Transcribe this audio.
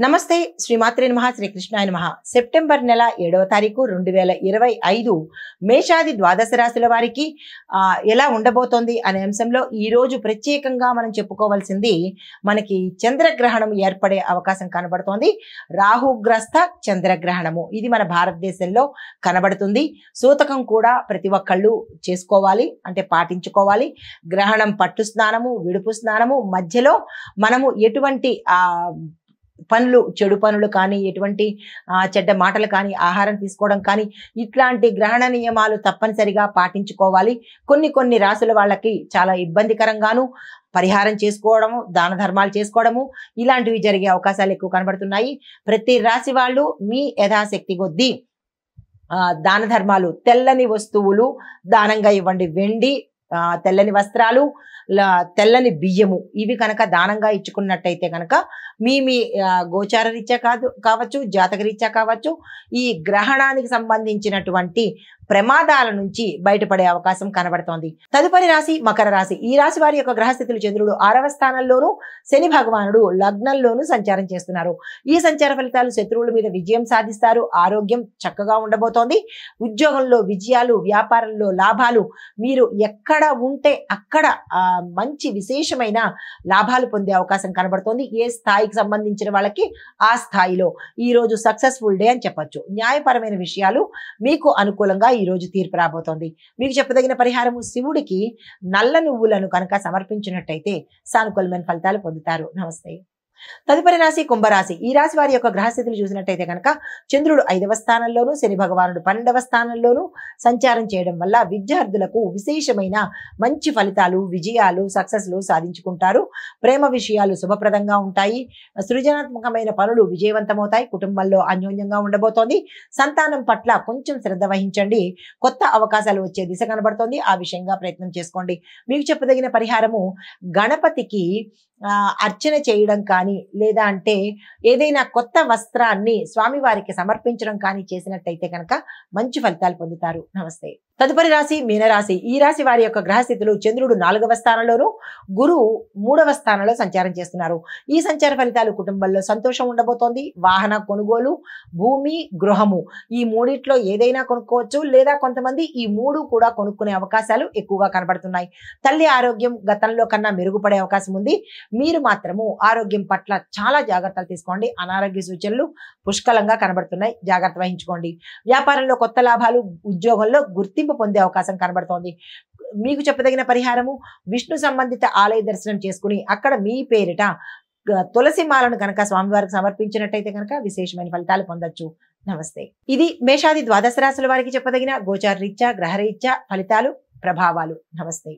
నమస్తే శ్రీమాత్రే నమః శ్రీ కృష్ణాయ నమః సెప్టెంబర్ నెల 7వ తారీఖు 2025 మేషాది ద్వాదశ రాశుల వారికి ఎలా ఉండబోతోంది అనే అంశంలో ఈ రోజు ప్రత్యేకంగా మనం చెప్పుకోవాల్సింది మనకి చంద్రగ్రహణం ఏర్పడే అవకాశం కనబడుతోంది. రాహుగ్రస్త చంద్రగ్రహణము ఇది మన భారతదేశంలో కనబడుతుంది. సూతకం కూడా ప్రతి ఒక్కళ్ళు చేసుకోవాలి, అంటే పాటించుకోవాలి. గ్రహణం పట్టు స్నానము, విడుపు స్నానము, మధ్యలో మనము ఎటువంటి పనులు, చెడు పనులు కానీ, ఎటువంటి చెడ్డ మాటలు కానీ, ఆహారం తీసుకోవడం కానీ, ఇట్లాంటి గ్రహణ నియమాలు తప్పనిసరిగా పాటించుకోవాలి. కొన్ని రాశుల వాళ్ళకి చాలా ఇబ్బందికరంగాను పరిహారం చేసుకోవడము, దాన ధర్మాలు చేసుకోవడము ఇలాంటివి జరిగే అవకాశాలు ఎక్కువ కనబడుతున్నాయి. ప్రతి రాశి వాళ్ళు మీ యథాశక్తి కొద్దీ దాన ధర్మాలు, తెల్లని వస్తువులు దానంగా ఇవ్వండి. వెండి, తెల్లని వస్త్రాలు, తెల్లని బియ్యము ఇవి కనుక దానంగా ఇచ్చుకున్నట్టయితే కనుక మీ గోచార రీత్యా కావచ్చు, జాతక రీత్యా కావచ్చు, ఈ గ్రహణానికి సంబంధించినటువంటి ప్రమాదాల నుంచి బయటపడే అవకాశం కనబడుతోంది. తదుపరి రాశి మకర రాశి. ఈ రాశి వారి యొక్క గ్రహస్థితులు చంద్రుడు 6వ స్థానంలోను, శని భగవానుడు లగ్నంలోను సంచారం చేస్తున్నారు. ఈ సంచార ఫలితాలు శత్రువుల మీద విజయం సాధిస్తారు. ఆరోగ్యం చక్కగా ఉండబోతోంది. ఉద్యోగంలో విజయాలు, వ్యాపారంలో లాభాలు, మీరు ఎక్కడ ఉంటే అక్కడ మంచి విశేషమైన లాభాలు పొందే అవకాశం కనబడుతోంది. ఏ స్థాయికి సంబంధించిన వాళ్ళకి ఆ స్థాయిలో ఈ రోజు సక్సెస్ఫుల్ డే అని చెప్పొచ్చు. న్యాయపరమైన విషయాలు మీకు అనుకూలంగా ఈ రోజు తీర్పు రాబోతోంది. మీకు చెప్పదగిన పరిహారము, శివుడికి నల్ల నువ్వులను కనుక సమర్పించినట్టయితే సానుకూలమైన ఫలితాలు పొందుతారు. నమస్తే. తదుపరి రాశి కుంభరాశి. ఈ రాశి వారి యొక్క గ్రహస్థితులు చూసినట్టయితే కనుక చంద్రుడు 5వ స్థానంలోను, శని భగవానుడు 12వ స్థానంలోను సంచారం చేయడం వల్ల విద్యార్థులకు విశేషమైన మంచి ఫలితాలు, విజయాలు, సక్సెస్లు సాధించుకుంటారు. ప్రేమ విషయాలు శుభప్రదంగా ఉంటాయి. సృజనాత్మకమైన పనులు విజయవంతమవుతాయి. కుటుంబంలో అన్యోన్యంగా ఉండబోతోంది. సంతానం పట్ల కొంచెం శ్రద్ధ వహించండి. కొత్త అవకాశాలు వచ్చే దిశ కనబడుతోంది. ఆ విషయంగా ప్రయత్నం చేసుకోండి. మీకు చెప్పదగిన పరిహారము, గణపతికి అర్చన చేయడం కానీ, లేదా అంటే ఏదైనా కొత్త వస్త్రాన్ని స్వామివారికి సమర్పించడం కానీ చేసినట్టయితే కనుక మంచి ఫలితాలు పొందుతారు. నమస్తే. తదుపరి రాశి మీనరాశి. ఈ రాశి వారి యొక్క గ్రహస్థితులు చంద్రుడు 4వ స్థానంలోను, గురువు 3వ స్థానంలో సంచారం చేస్తున్నారు. ఈ సంచార ఫలితాలు కుటుంబంలో సంతోషం ఉండబోతోంది. వాహన కొనుగోలు, భూమి, గృహము ఈ మూడిట్లో ఏదైనా కొనుక్కోవచ్చు, లేదా కొంతమంది ఈ మూడు కూడా కొనుక్కునే అవకాశాలు ఎక్కువగా కనబడుతున్నాయి. తల్లి ఆరోగ్యం గతంలో కన్నా మెరుగుపడే అవకాశం ఉంది. మీరు మాత్రము ఆరోగ్యం పట్ల చాలా జాగ్రత్తలు తీసుకోండి. అనారోగ్య సూచనలు పుష్కలంగా కనబడుతున్నాయి, జాగ్రత్త వహించుకోండి. వ్యాపారంలో కొత్త లాభాలు, ఉద్యోగంలో గుర్తింపు పొందే అవకాశం కనబడుతోంది. మీకు చెప్పదగిన పరిహారము, విష్ణు సంబంధిత ఆలయ దర్శనం చేసుకుని అక్కడ మీ పేరిట తులసి మాలను కనుక స్వామివారికి సమర్పించినట్టయితే కనుక విశేషమైన ఫలితాలు పొందొచ్చు. నమస్తే. ఇది మేషాది ద్వాదశ రాశుల వారికి చెప్పదగిన గోచార రీత్యా, గ్రహరీత్యా ఫలితాలు, ప్రభావాలు. నమస్తే.